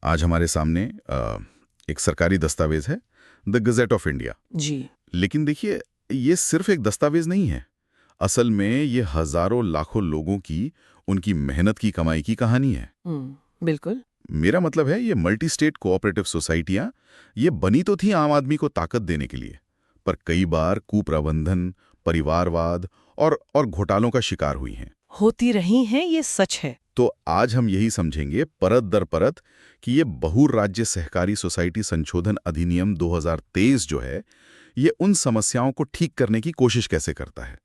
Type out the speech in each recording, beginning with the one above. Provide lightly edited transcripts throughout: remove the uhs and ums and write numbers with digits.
आज हमारे सामने एक सरकारी दस्तावेज है, द गज़ेट ऑफ इंडिया जी। लेकिन देखिए, ये सिर्फ एक दस्तावेज नहीं है। असल में ये हजारों लाखों लोगों की, उनकी मेहनत की कमाई की कहानी है। बिल्कुल। मेरा मतलब है, ये मल्टी स्टेट कोऑपरेटिव सोसाइटियां ये बनी तो थी आम आदमी को ताकत देने के लिए, पर कई बार कुप्रबंधन, परिवारवाद और घोटालों का शिकार हुई हैं। होती रही हैं, ये सच है। तो आज हम यही समझेंगे परत दर परत कि ये बहुराज्य सहकारी सोसाइटी संशोधन अधिनियम 2023 जो है, ये उन समस्याओं को ठीक करने की कोशिश कैसे करता है।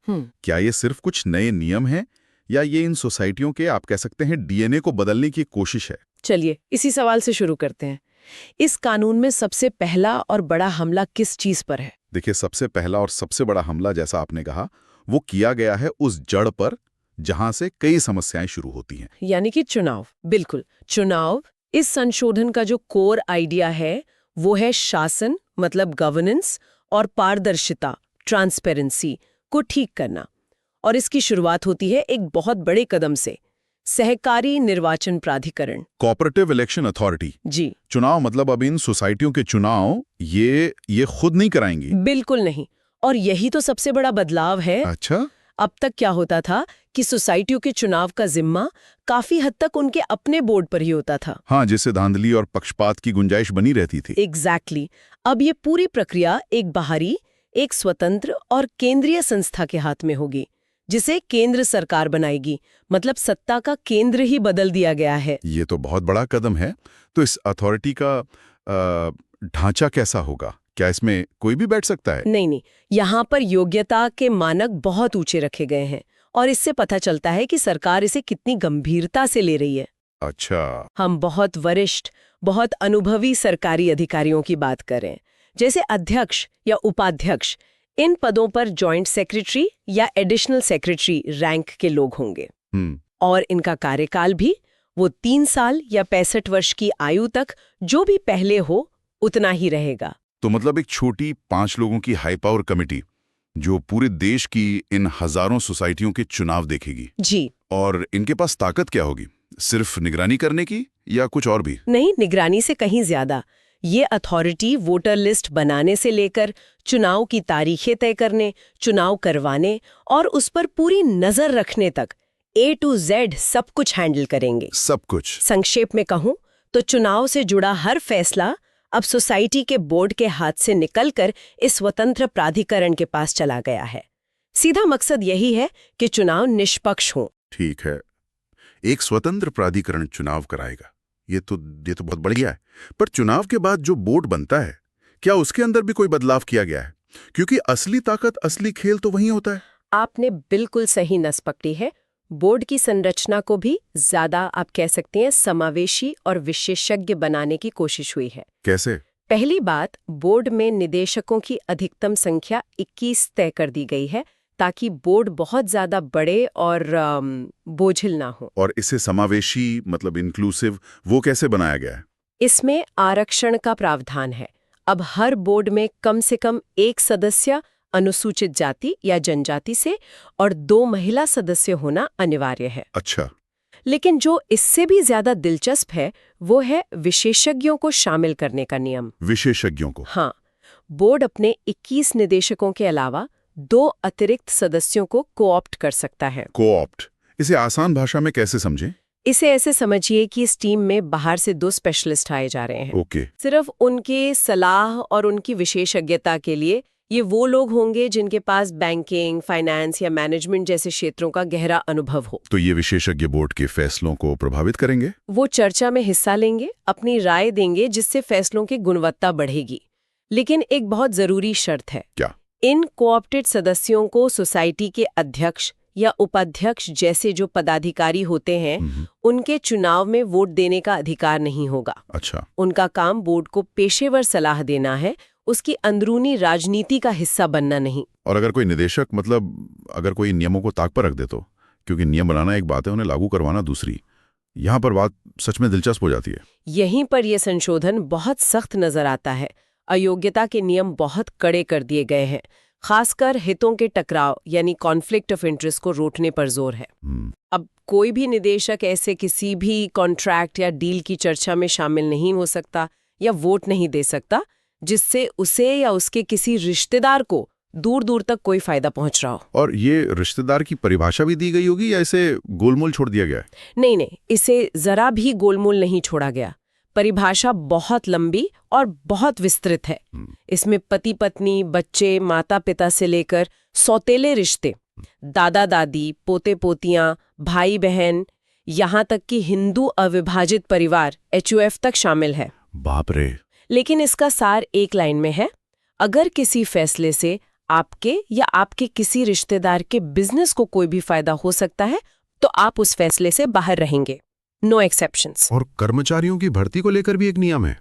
क्या ये सिर्फ कुछ नए नियम हैं या ये इन सोसाइटियों के, आप कह सकते हैं, डीएनए को बदलने की कोशिश है? चलिए इसी सवाल से शुरू करते हैं। इस कानून में सबसे पहला और बड़ा हमला किस चीज पर है? देखिए, सबसे पहला और सबसे बड़ा हमला, जैसा आपने कहा, वो किया गया है उस जड़ पर जहां से कई समस्याएं शुरू होती हैं। यानी कि चुनाव। बिल्कुल, चुनाव। इस संशोधन का जो कोर आइडिया है वो है शासन, मतलब गवर्नेंस, और पारदर्शिता, ट्रांसपेरेंसी को ठीक करना। और इसकी शुरुआत होती है एक बहुत बड़े कदम से, सहकारी निर्वाचन प्राधिकरण, कोऑपरेटिव इलेक्शन अथॉरिटी। जी। चुनाव मतलब अब इन सोसाइटियों के चुनाव ये खुद नहीं कराएंगी? बिल्कुल नहीं। और यही तो सबसे बड़ा बदलाव है। अच्छा। अब तक क्या होता था कि सोसाइटियों के चुनाव का जिम्मा काफी हद तक उनके अपने बोर्ड पर ही होता था। हाँ, जिससे धांधली और पक्षपात की गुंजाइश बनी रहती थी। एग्जैक्टली। अब ये पूरी प्रक्रिया एक बाहरी, एक स्वतंत्र और केंद्रीय संस्था के हाथ में होगी, जिसे केंद्र सरकार बनाएगी। मतलब सत्ता का केंद्र ही बदल दिया गया है। ये तो बहुत बड़ा कदम है। तो इस अथॉरिटी का ढांचा कैसा होगा? क्या इसमें कोई भी बैठ सकता है? नहीं, यहाँ पर योग्यता के मानक बहुत ऊंचे रखे गए हैं, और इससे पता चलता है कि सरकार इसे कितनी गंभीरता से ले रही है। अच्छा। हम बहुत वरिष्ठ, बहुत अनुभवी सरकारी अधिकारियों की बात करें, जैसे अध्यक्ष या उपाध्यक्ष। इन पदों पर जॉइंट सेक्रेटरी या एडिशनल सेक्रेटरी रैंक के लोग होंगे। और इनका कार्यकाल भी वो 3 साल या 65 वर्ष की आयु तक, जो भी पहले हो, उतना ही रहेगा। तो मतलब एक छोटी 5 लोगों की हाई पावर कमेटी जो पूरे देश की इन हजारों सोसाइटियों के चुनाव देखेगी। जी। और इनके पास ताकत क्या होगी? सिर्फ निगरानी करने की या कुछ और भी? नहीं, निगरानी से कहीं ज्यादा। ये अथॉरिटी वोटर लिस्ट बनाने से लेकर चुनाव की तारीखें तय करने, चुनाव करवाने और उस पर पूरी नजर रखने तक A to Z सब कुछ हैंडल करेंगे। सब कुछ? संक्षेप में कहूं तो चुनाव से जुड़ा हर फैसला अब सोसाइटी के बोर्ड के हाथ से निकलकर इस स्वतंत्र प्राधिकरण के पास चला गया है। सीधा मकसद यही है कि चुनाव निष्पक्ष हो। ठीक है, एक स्वतंत्र प्राधिकरण चुनाव कराएगा। ये तो बहुत बढ़िया है। पर चुनाव के बाद जो बोर्ड बनता है, क्या उसके अंदर भी कोई बदलाव किया गया है? क्योंकि असली ताकत, असली खेल तो वहीं होता है। आपने बिल्कुल सही नस पकड़ी है। बोर्ड की संरचना को भी ज्यादा, आप कह सकते हैं, समावेशी और विशेषज्ञ बनाने की कोशिश हुई है। कैसे? पहली बात, बोर्ड में निदेशकों की अधिकतम संख्या 21 तय कर दी गई है, ताकि बोर्ड बहुत ज्यादा बड़े और बोझिल ना हो। और इसे समावेशी मतलब इंक्लूसिव वो कैसे बनाया गया है? इसमें आरक्षण का प्रावधान है। अब हर बोर्ड में कम से कम एक सदस्य अनुसूचित जाति या जनजाति से और 2 महिला सदस्य होना अनिवार्य है। अच्छा। लेकिन जो इससे भी ज्यादा दिलचस्प है वो है विशेषज्ञों को शामिल करने का नियम। विशेषज्ञों को? हाँ, बोर्ड अपने 21 निदेशकों के अलावा 2 अतिरिक्त सदस्यों को कोऑप्ट कर सकता है। कोऑप्ट, इसे आसान भाषा में कैसे समझें? इसे ऐसे समझिए कि इस टीम में बाहर से 2 स्पेशलिस्ट आए जा रहे हैं। ओके। सिर्फ उनके सलाह और उनकी विशेषज्ञता के लिए ये वो लोग होंगे जिनके पास बैंकिंग, फाइनेंस या मैनेजमेंट जैसे क्षेत्रों का गहरा अनुभव हो। तो ये विशेषज्ञ बोर्ड के फैसलों को प्रभावित करेंगे? वो चर्चा में हिस्सा लेंगे, अपनी राय देंगे, जिससे फैसलों की गुणवत्ता बढ़ेगी। लेकिन एक बहुत जरूरी शर्त है। क्या? इन कोऑप्टेड सदस्यों को सोसाइटी के अध्यक्ष या उपाध्यक्ष जैसे जो पदाधिकारी होते हैं, उनके चुनाव में वोट देने का अधिकार नहीं होगा। अच्छा। उनका काम बोर्ड को पेशेवर सलाह देना है, उसकी अंदरूनी राजनीति का हिस्सा बनना नहीं। और अगर कोई निदेशक, मतलब अगर कोई नियमों को ताक पर रख दे तो? क्योंकि नियम बनाना एक बात है, उन्हें लागू करवाना दूसरी। यहाँ पर बात सच में दिलचस्प हो जाती है। यहीं पर यह संशोधन बहुत सख्त नजर आता है। अयोग्यता के नियम बहुत कड़े कर दिए गए हैं। खासकर हितों के टकराव यानी कॉन्फ्लिक्ट ऑफ इंटरेस्ट को रोकने पर जोर है। अब कोई भी निदेशक ऐसे किसी भी कॉन्ट्रैक्ट या डील की चर्चा में शामिल नहीं हो सकता या वोट नहीं दे सकता जिससे उसे या उसके किसी रिश्तेदार को दूर दूर तक कोई फायदा पहुंच रहा हो। और ये रिश्तेदार की परिभाषा भी दी गई होगी या इसे गोलमोल छोड़ दिया गया है? नहीं, इसे जरा भी गोलमोल नहीं छोड़ा गया। परिभाषा बहुत लंबी और बहुत विस्तृत है। इसमें पति पत्नी, बच्चे, माता पिता से लेकर सौतेले रिश्ते, दादा दादी, पोते पोतियां, भाई बहन, यहाँ तक कि हिंदू अविभाजित परिवार HUF तक शामिल है। बाप रे। लेकिन इसका सार एक लाइन में है, अगर किसी फैसले से आपके या आपके किसी रिश्तेदार के बिजनेस को कोई भी फायदा हो सकता है तो आप उस फैसले से बाहर रहेंगे। No exceptions. और कर्मचारियों की भर्ती को लेकर भी एक नियम है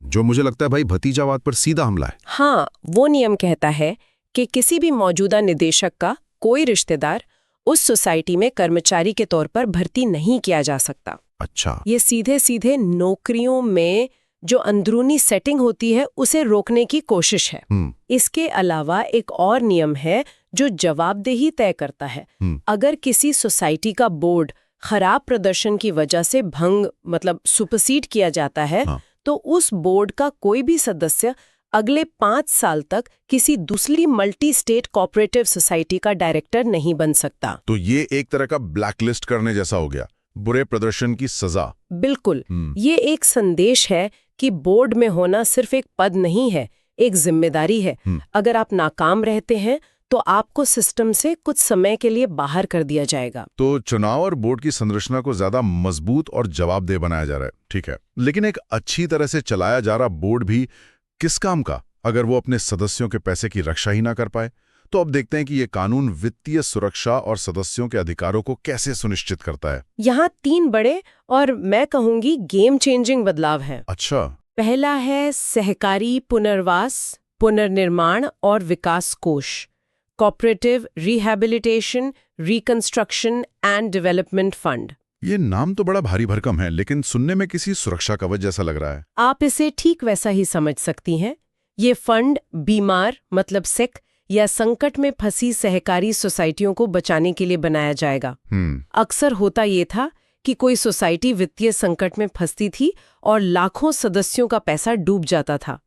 जो मुझे लगता है भाई भतीजावाद पर सीधा हमला है। हाँ, वो नियम कहता है कि किसी भी मौजूदा निदेशक का कोई रिश्तेदार उस सोसाइटी में कर्मचारी के तौर पर भर्ती नहीं किया जा सकता। अच्छा। ये सीधे सीधे नौकरियों में जो अंदरूनी सेटिंग होती है उसे रोकने की कोशिश है। इसके अलावा एक और नियम है जो जवाबदेही तय करता है। अगर किसी सोसाइटी का बोर्ड खराब प्रदर्शन की वजह से भंग मतलब सुपरसीड किया जाता है, तो उस बोर्ड का कोई भी सदस्य अगले 5 साल तक किसी दूसरी मल्टी स्टेट कोऑपरेटिव सोसाइटी का डायरेक्टर नहीं बन सकता। तो ये एक तरह का ब्लैकलिस्ट करने जैसा हो गया, बुरे प्रदर्शन की सजा। बिल्कुल। ये एक संदेश है कि बोर्ड में होना सिर्फ एक पद नहीं है, एक जिम्मेदारी है। अगर आप नाकाम रहते हैं तो आपको सिस्टम से कुछ समय के लिए बाहर कर दिया जाएगा। तो चुनाव और बोर्ड की संरचना को ज्यादा मजबूत और जवाबदेह बनाया जा रहा है, ठीक है। लेकिन एक अच्छी तरह से चलाया जा रहा बोर्ड भी किस काम का, अगर वो अपने सदस्यों के पैसे की रक्षा ही ना कर पाए? तो अब देखते हैं कि ये कानून वित्तीय सुरक्षा और सदस्यों के अधिकारों को कैसे सुनिश्चित करता है। यहाँ 3 बड़े और मैं कहूंगी गेम चेंजिंग बदलाव हैं। अच्छा। पहला है सहकारी पुनर्वास, पुनर्निर्माण और विकास कोष, cooperative rehabilitation, reconstruction and development fund. ये नाम तो बड़ा भारी भरकम है, लेकिन सुनने में किसी सुरक्षा कवच जैसा लग रहा है। आप इसे ठीक वैसा ही समझ सकती हैं। ये फंड बीमार मतलब सिक या संकट में फंसी सहकारी सोसाइटियों को बचाने के लिए बनाया जाएगा। अक्सर होता ये था कि कोई सोसाइटी वित्तीय संकट में फंसती थी और लाखों सदस्यों का पैसा डूब जाता था।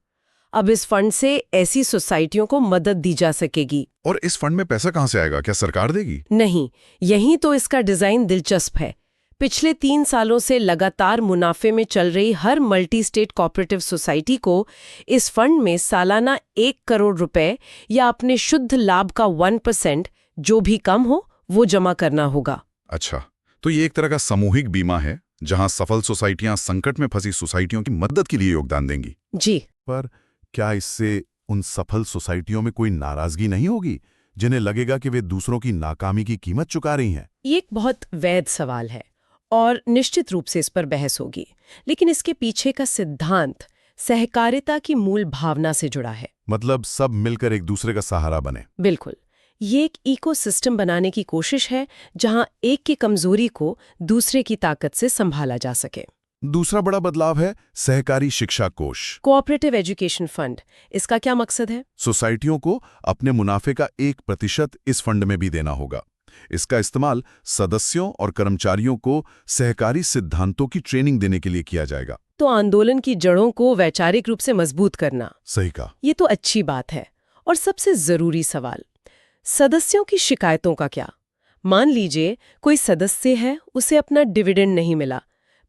अब इस फंड से ऐसी सोसाइटियों को मदद दी जा सकेगी। और इस फंड में पैसा कहाँ से आएगा? क्या सरकार देगी? नहीं, यही तो इसका डिजाइन दिलचस्प है। पिछले 3 सालों से लगातार मुनाफे में चल रही हर मल्टी स्टेट कोऑपरेटिव सोसाइटी को इस फंड में सालाना 1 करोड़ रुपए या अपने शुद्ध लाभ का 1% जो भी कम हो वो जमा करना होगा। अच्छा, तो ये एक तरह का सामूहिक बीमा है जहां सफल सोसाइटियां संकट में फंसी सोसाइटियों की मदद के लिए योगदान देंगी। जी। पर क्या इससे उन सफल सोसाइटियों में कोई नाराजगी नहीं होगी जिन्हें लगेगा कि वे दूसरों की नाकामी की कीमत चुका रही हैं? ये एक बहुत वैध सवाल है और निश्चित रूप से इस पर बहस होगी, लेकिन इसके पीछे का सिद्धांत सहकारिता की मूल भावना से जुड़ा है। मतलब सब मिलकर एक दूसरे का सहारा बने। बिल्कुल। ये एक इकोसिस्टम बनाने की कोशिश है जहां एक की कमजोरी को दूसरे की ताकत से संभाला जा सके। दूसरा बड़ा बदलाव है सहकारी शिक्षा कोष, कोऑपरेटिव एजुकेशन फंड। इसका क्या मकसद है? सोसाइटियों को अपने मुनाफे का 1% इस फंड में भी देना होगा। इसका इस्तेमाल सदस्यों और कर्मचारियों को सहकारी सिद्धांतों की ट्रेनिंग देने के लिए किया जाएगा। तो आंदोलन की जड़ों को वैचारिक रूप से मजबूत करना। सही कहा। ये तो अच्छी बात है। और सबसे जरूरी सवाल, सदस्यों की शिकायतों का क्या? मान लीजिए कोई सदस्य है, उसे अपना डिविडेंड नहीं मिला।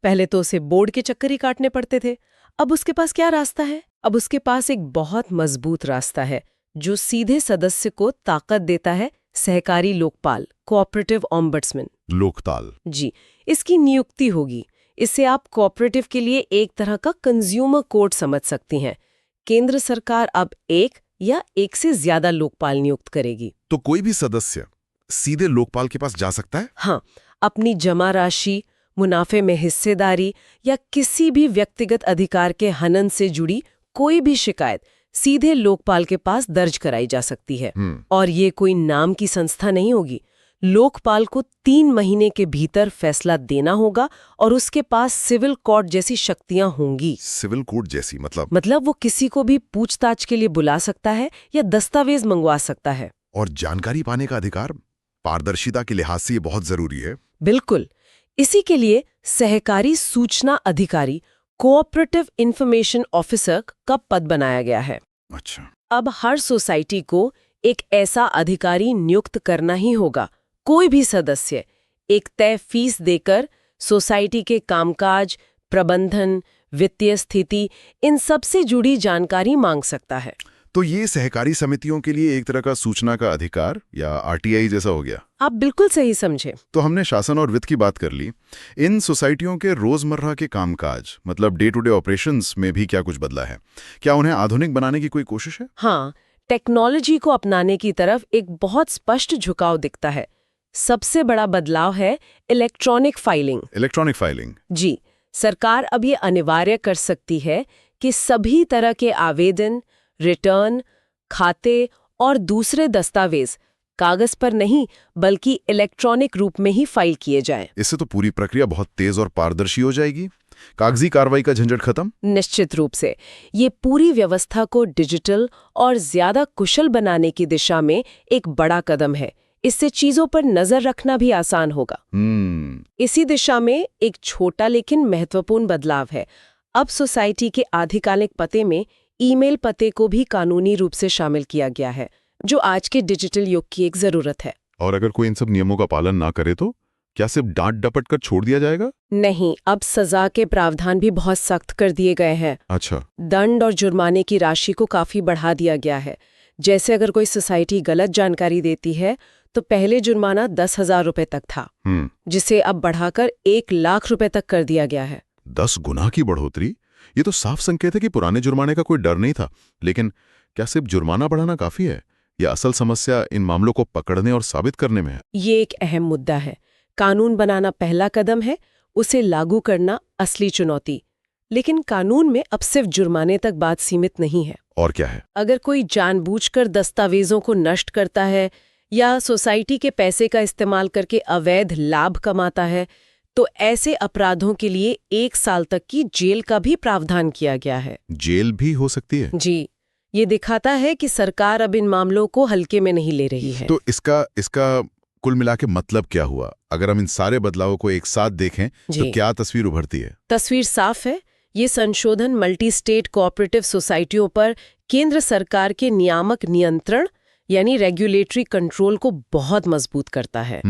पहले तो उसे बोर्ड के चक्कर ही काटने पड़ते थे। अब उसके पास क्या रास्ता है? अब उसके पास एक बहुत मजबूत रास्ता है जो सीधे सदस्य को ताकत देता है। सहकारी लोकपाल, कोऑपरेटिव ओम्बड्समैन। लोकताल। जी, इसकी नियुक्ति होगी। इससे आप कोऑपरेटिव के लिए एक तरह का कंज्यूमर कोर्ट समझ सकती हैं। केंद्र सरकार अब एक या एक से ज्यादा लोकपाल नियुक्त करेगी। तो कोई भी सदस्य सीधे लोकपाल के पास जा सकता है? हाँ, अपनी जमा राशि, मुनाफे में हिस्सेदारी या किसी भी व्यक्तिगत अधिकार के हनन से जुड़ी कोई भी शिकायत सीधे लोकपाल के पास दर्ज कराई जा सकती है। और ये कोई नाम की संस्था नहीं होगी। लोकपाल को 3 महीने के भीतर फैसला देना होगा और उसके पास सिविल कोर्ट जैसी शक्तियां होंगी। सिविल कोर्ट जैसी मतलब वो किसी को भी पूछताछ के लिए बुला सकता है या दस्तावेज मंगवा सकता है। और जानकारी पाने का अधिकार? पारदर्शिता के लिहाज से ये बहुत जरूरी है। बिल्कुल। इसी के लिए सहकारी सूचना अधिकारी, कोऑपरेटिव इंफॉर्मेशन ऑफिसर का पद बनाया गया है। अच्छा। अब हर सोसाइटी को एक ऐसा अधिकारी नियुक्त करना ही होगा। कोई भी सदस्य एक तय फीस देकर सोसाइटी के कामकाज, प्रबंधन, वित्तीय स्थिति, इन सब से जुड़ी जानकारी मांग सकता है। तो ये सहकारी समितियों के लिए एक तरह का सूचना का अधिकार या आरटीआई जैसा हो गया। आप बिल्कुल सही समझे। तो हमने शासन और वित्त की बात कर ली। इन सोसाइटियों के रोजमर्रा के कामकाज, मतलब डे टू डे ऑपरेशंस में भी क्या कुछ बदला है? क्या उन्हें आधुनिक बनाने की कोई कोशिश है? हाँ, टेक्नोलॉजी को अपनाने की तरफ एक बहुत स्पष्ट झुकाव दिखता है। सबसे बड़ा बदलाव है इलेक्ट्रॉनिक फाइलिंग। Electronic filing? जी, सरकार अब ये अनिवार्य कर सकती है कि सभी तरह के आवेदन, रिटर्न, खाते और दूसरे दस्तावेज कागज पर नहीं बल्कि इलेक्ट्रॉनिक रूप में ही फाइल किए जाएं। इससे तो पूरी प्रक्रिया बहुत तेज और पारदर्शी हो जाएगी। कागजी कार्रवाई का झंझट खत्म। निश्चित रूप से ये पूरी व्यवस्था को डिजिटल और ज्यादा कुशल बनाने की दिशा में एक बड़ा कदम है। इससे चीजों पर नजर रखना भी आसान होगा। इसी दिशा में एक छोटा लेकिन महत्वपूर्ण बदलाव है। अब सोसाइटी के आधिकारिक पते में ईमेल पते को भी कानूनी रूप से शामिल किया गया है, जो आज के डिजिटल युग की एक जरूरत है। और अगर कोई इन सब नियमों का पालन ना करे तो क्या सिर्फ डांट डपट कर छोड़ दिया जाएगा? नहीं, अब सजा के प्रावधान भी बहुत सख्त कर दिए गए हैं। अच्छा। दंड और जुर्माने की राशि को काफी बढ़ा दिया गया है। जैसे अगर कोई सोसाइटी गलत जानकारी देती है तो पहले जुर्माना 10,000 रुपए तक था, जिसे अब बढ़ाकर 1 लाख रुपए तक कर दिया गया है। 10 गुना की बढ़ोतरी? ये तो साफ संकेत है कि पुराने जुर्माने का कोई डर नहीं था। लेकिन क्या सिर्फ जुर्माना बढ़ाना काफी है या असल समस्या इन मामलों को पकड़ने और साबित करने में है? ये एक अहम मुद्दा है। कानून बनाना पहला कदम है, उसे लागू करना असली चुनौती। लेकिन कानून में अब सिर्फ जुर्माने तक बात सीमित नहीं है। और क्या है? अगर कोई जानबूझकर दस्तावेजों को नष्ट करता है या सोसाइटी के पैसे का इस्तेमाल करके अवैध लाभ कमाता है तो ऐसे अपराधों के लिए 1 साल तक की जेल का भी प्रावधान किया गया है। जेल भी हो सकती है? जी, ये दिखाता है कि सरकार अब इन मामलों को हल्के में नहीं ले रही है। तो इसका कुल मिला के मतलब क्या हुआ? अगर हम इन सारे बदलावों को एक साथ देखें तो क्या तस्वीर उभरती है? तस्वीर साफ है। ये संशोधन मल्टी स्टेट कोऑपरेटिव सोसाइटियों पर केंद्र सरकार के नियामक नियंत्रण यानी रेगुलेटरी कंट्रोल को बहुत मजबूत करता है।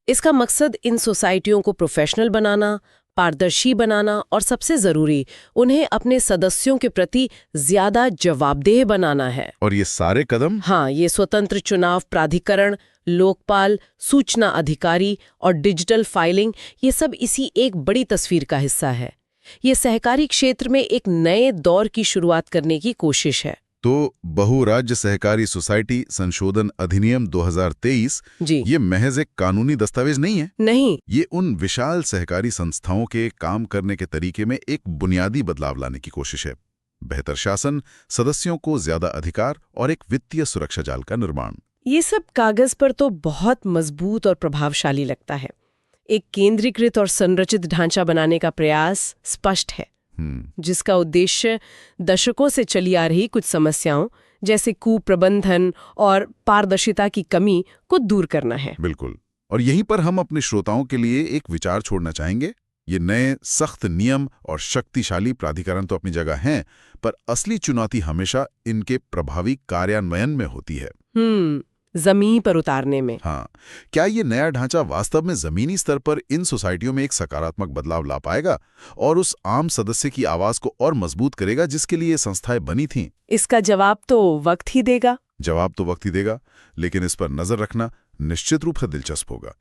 इसका मकसद इन सोसाइटियों को प्रोफेशनल बनाना, पारदर्शी बनाना और सबसे जरूरी उन्हें अपने सदस्यों के प्रति ज्यादा जवाबदेह बनाना है। और ये सारे कदम? हाँ, ये स्वतंत्र चुनाव प्राधिकरण, लोकपाल, सूचना अधिकारी और डिजिटल फाइलिंग, ये सब इसी एक बड़ी तस्वीर का हिस्सा है। ये सहकारी क्षेत्र में एक नए दौर की शुरुआत करने की कोशिश है। तो बहुराज्य सहकारी सोसाइटी संशोधन अधिनियम 2023 जी, ये महज एक कानूनी दस्तावेज नहीं है। नहीं, ये उन विशाल सहकारी संस्थाओं के काम करने के तरीके में एक बुनियादी बदलाव लाने की कोशिश है। बेहतर शासन, सदस्यों को ज्यादा अधिकार और एक वित्तीय सुरक्षा जाल का निर्माण। ये सब कागज पर तो बहुत मजबूत और प्रभावशाली लगता है। एक केंद्रीकृत और संरचित ढांचा बनाने का प्रयास स्पष्ट है, जिसका उद्देश्य दशकों से चली आ रही कुछ समस्याओं जैसे कुप्रबंधन और पारदर्शिता की कमी को दूर करना है। बिल्कुल। और यहीं पर हम अपने श्रोताओं के लिए एक विचार छोड़ना चाहेंगे। ये नए सख्त नियम और शक्तिशाली प्राधिकरण तो अपनी जगह हैं, पर असली चुनौती हमेशा इनके प्रभावी कार्यान्वयन में होती है। जमीन पर उतारने में। हाँ, क्या ये नया ढांचा वास्तव में जमीनी स्तर पर इन सोसाइटियों में एक सकारात्मक बदलाव ला पाएगा और उस आम सदस्य की आवाज को और मजबूत करेगा जिसके लिए ये संस्थाएं बनी थीं? इसका जवाब तो वक्त ही देगा। जवाब तो वक्त ही देगा, लेकिन इस पर नजर रखना निश्चित रूप से दिलचस्प होगा।